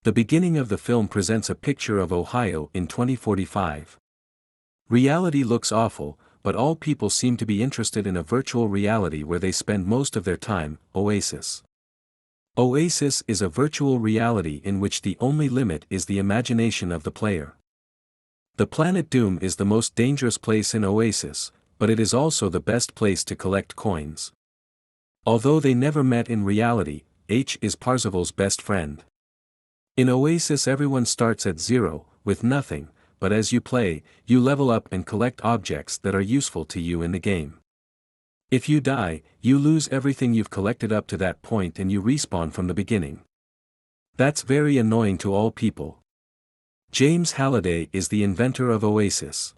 The beginning of the film presents a picture of Ohio in 2045. Reality looks awful, but all people seem to be interested in a virtual reality where they spend most of their time. Oasis. Oasis is a virtual reality in which the only limit is the imagination of the player. The planet Doom is the most dangerous place in Oasis, but it is also the best place to collect coins. Although they never met in reality, H is Parzival's best friend. In Oasis everyone starts at zero, with nothing, but as you play, you level up and collect objects that are useful to you in the game. If you die, you lose everything you've collected up to that point and you respawn from the beginning. That's very annoying to all people. James Halliday is the inventor of Oasis.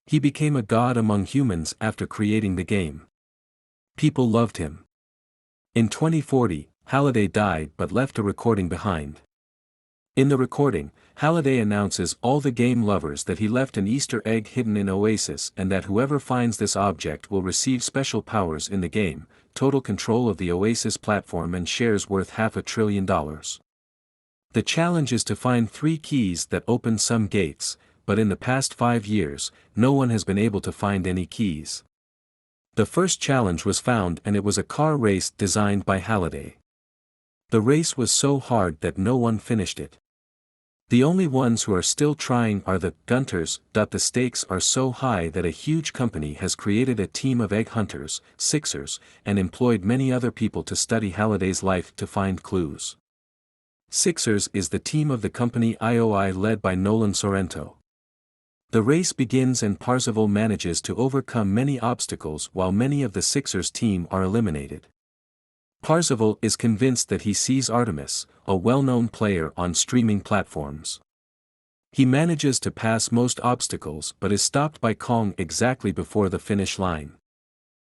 He became a god among humans after creating the game. People loved him. In 2040, Halliday died but left a recording behind. In the recording, Halliday announces all the game lovers that he left an Easter egg hidden in Oasis and that whoever finds this object will receive special powers in the game, total control of the Oasis platform and shares worth $500 billion. The challenge is to find 3 keys that open some gates, but in the past 5 years, no one has been able to find any keys. The first challenge was found and it was a car race designed by Halliday. The race was so hard that no one finished it. The only ones who are still trying are the Gunters. The stakes are so high that a huge company has created a team of egg hunters, Sixers, and employed many other people to study Halliday's life to find clues. Sixers is the team of the company IOI led by Nolan Sorrento. The race begins and Parzival manages to overcome many obstacles while many of the Sixers team are eliminated. Parzival is convinced that he sees Artemis, a well-known player on streaming platforms. He manages to pass most obstacles but is stopped by Kong exactly before the finish line.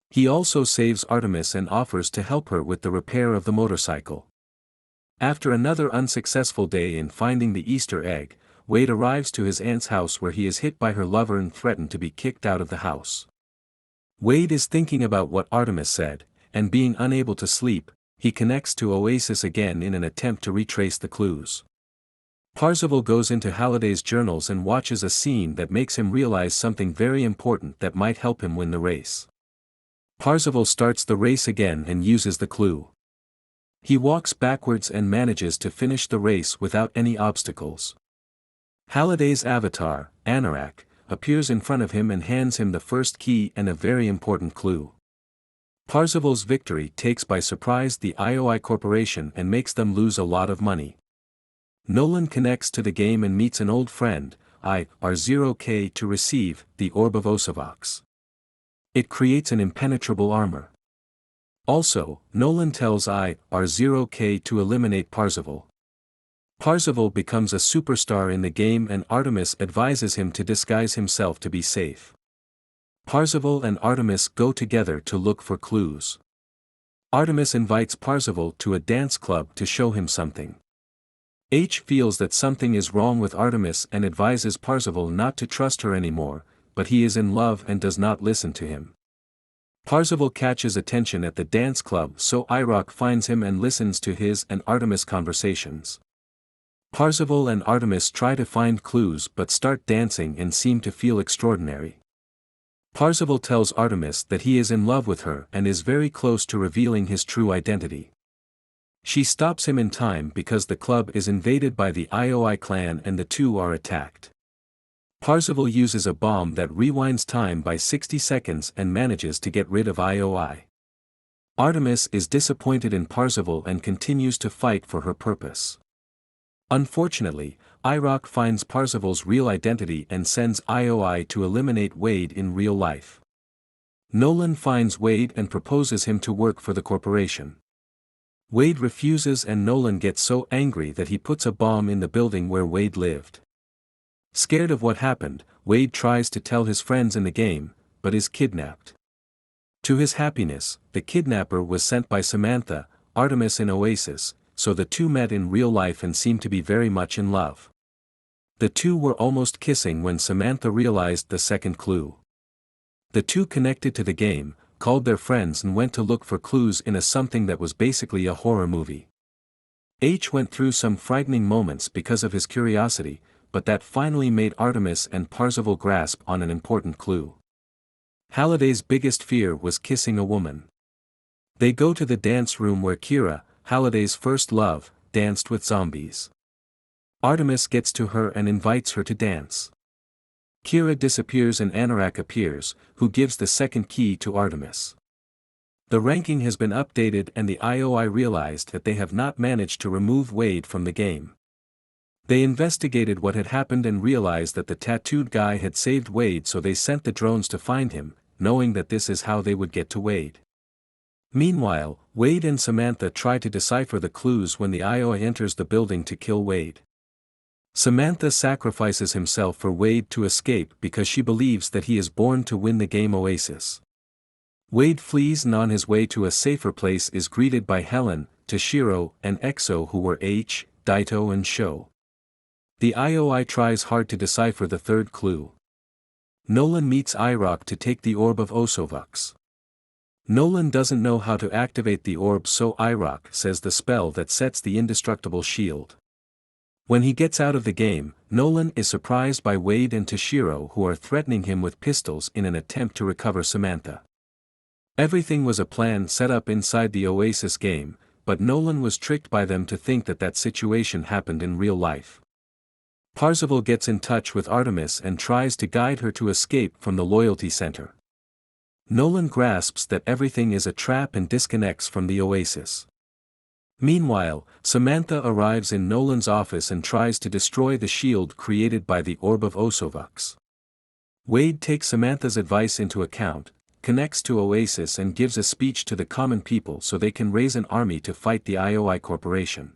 He also saves Artemis and offers to help her with the repair of the motorcycle. After another unsuccessful day in finding the Easter egg, Wade arrives to his aunt's house where he is hit by her lover and threatened to be kicked out of the house. Wade is thinking about what Artemis said, and being unable to sleep, he connects to Oasis again in an attempt to retrace the clues. Parzival goes into Halliday's journals and watches a scene that makes him realize something very important that might help him win the race. Parzival starts the race again and uses the clue. He walks backwards and manages to finish the race without any obstacles. Halliday's avatar, Anorak, appears in front of him and hands him the first key and a very important clue. Parzival's victory takes by surprise the IOI Corporation and makes them lose a lot of money. Nolan connects to the game and meets an old friend, R0K, to receive the Orb of Osavox. It creates an impenetrable armor. Also, Nolan tells R0K to eliminate Parzival. Parzival becomes a superstar in the game and Artemis advises him to disguise himself to be safe. Parzival and Artemis go together to look for clues. Artemis invites Parzival to a dance club to show him something. H feels that something is wrong with Artemis and advises Parzival not to trust her anymore, but he is in love and does not listen to him. Parzival catches attention at the dance club so Irock finds him and listens to his and Artemis' conversations. Parzival and Artemis try to find clues but start dancing and seem to feel extraordinary. Parzival tells Artemis that he is in love with her and is very close to revealing his true identity. She stops him in time because the club is invaded by the IOI clan and the two are attacked. Parzival uses a bomb that rewinds time by 60 seconds and manages to get rid of IOI. Artemis is disappointed in Parzival and continues to fight for her purpose. Unfortunately, Irock finds Parzival's real identity and sends IOI to eliminate Wade in real life. Nolan finds Wade and proposes him to work for the corporation. Wade refuses and Nolan gets so angry that he puts a bomb in the building where Wade lived. Scared of what happened, Wade tries to tell his friends in the game, but is kidnapped. To his happiness, the kidnapper was sent by Samantha, Artemis in Oasis, so the two met in real life and seemed to be very much in love. The two were almost kissing when Samantha realized the second clue. The two connected to the game, called their friends and went to look for clues in a something that was basically a horror movie. H went through some frightening moments because of his curiosity, but that finally made Artemis and Parzival grasp on an important clue. Halliday's biggest fear was kissing a woman. They go to the dance room where Kira, Halliday's first love, danced with zombies. Artemis gets to her and invites her to dance. Kira disappears and Anorak appears, who gives the second key to Artemis. The ranking has been updated and the IOI realized that they have not managed to remove Wade from the game. They investigated what had happened and realized that the tattooed guy had saved Wade, so they sent the drones to find him, knowing that this is how they would get to Wade. Meanwhile, Wade and Samantha try to decipher the clues when the IOI enters the building to kill Wade. Samantha sacrifices himself for Wade to escape because she believes that he is born to win the game Oasis. Wade flees and on his way to a safer place is greeted by Helen, Toshiro, and Exo, who were H, Daito and Sho. The IOI tries hard to decipher the third clue. Nolan meets Irok to take the orb of Osovux. Nolan doesn't know how to activate the orb, so Irok says the spell that sets the indestructible shield. When he gets out of the game, Nolan is surprised by Wade and Toshiro, who are threatening him with pistols in an attempt to recover Samantha. Everything was a plan set up inside the Oasis game, but Nolan was tricked by them to think that that situation happened in real life. Parzival gets in touch with Artemis and tries to guide her to escape from the loyalty center. Nolan grasps that everything is a trap and disconnects from the Oasis. Meanwhile, Samantha arrives in Nolan's office and tries to destroy the shield created by the orb of Osovux. Wade takes Samantha's advice into account, connects to Oasis and gives a speech to the common people so they can raise an army to fight the IOI Corporation.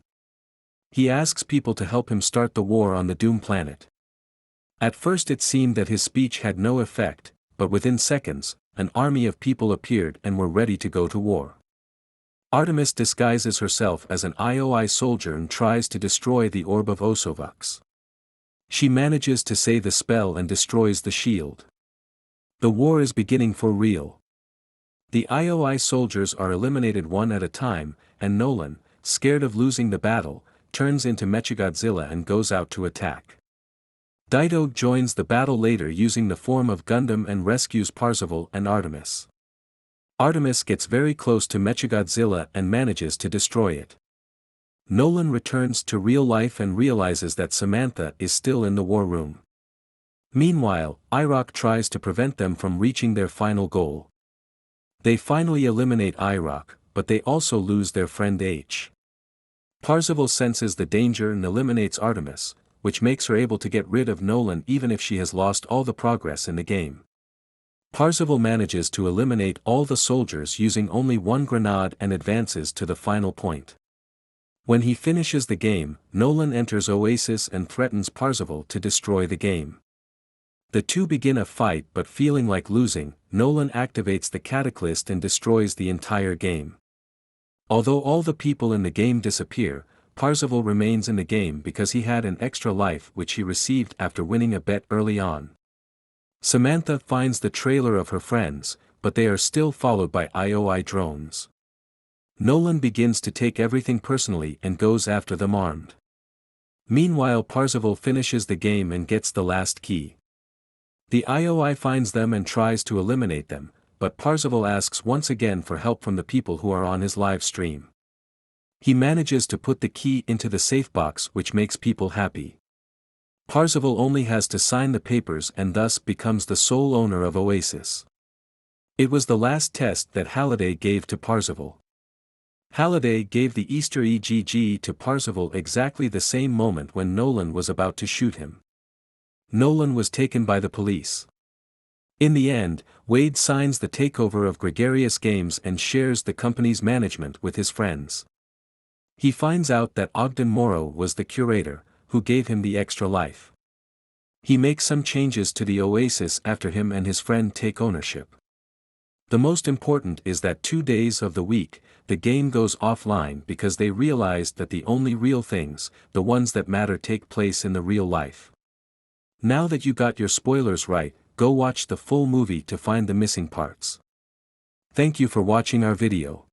He asks people to help him start the war on the Doom planet. At first it seemed that his speech had no effect, but within seconds, an army of people appeared and were ready to go to war. Artemis disguises herself as an IOI soldier and tries to destroy the orb of Osovux. She manages to say the spell and destroys the shield. The war is beginning for real. The IOI soldiers are eliminated one at a time, and Nolan, scared of losing the battle, turns into Mechagodzilla and goes out to attack. Daito joins the battle later using the form of Gundam and rescues Parzival and Artemis. Artemis gets very close to Mechagodzilla and manages to destroy it. Nolan returns to real life and realizes that Samantha is still in the war room. Meanwhile, Irok tries to prevent them from reaching their final goal. They finally eliminate Irok, but they also lose their friend H. Parzival senses the danger and eliminates Artemis, which makes her able to get rid of Nolan even if she has lost all the progress in the game. Parzival manages to eliminate all the soldiers using only one grenade and advances to the final point. When he finishes the game, Nolan enters Oasis and threatens Parzival to destroy the game. The two begin a fight, but feeling like losing, Nolan activates the Cataclysm and destroys the entire game. Although all the people in the game disappear, Parzival remains in the game because he had an extra life which he received after winning a bet early on. Samantha finds the trailer of her friends, but they are still followed by IOI drones. Nolan begins to take everything personally and goes after them armed. Meanwhile, Parzival finishes the game and gets the last key. The IOI finds them and tries to eliminate them, but Parzival asks once again for help from the people who are on his live stream. He manages to put the key into the safe box, which makes people happy. Parzival only has to sign the papers and thus becomes the sole owner of Oasis. It was the last test that Halliday gave to Parzival. Halliday gave the Easter egg to Parzival exactly the same moment when Nolan was about to shoot him. Nolan was taken by the police. In the end, Wade signs the takeover of Gregarious Games and shares the company's management with his friends. He finds out that Ogden Morrow was the curator, who gave him the extra life. He makes some changes to the Oasis after him and his friend take ownership. The most important is that 2 days of the week, the game goes offline because they realized that the only real things, the ones that matter, take place in the real life. Now that you got your spoilers right, go watch the full movie to find the missing parts. Thank you for watching our video.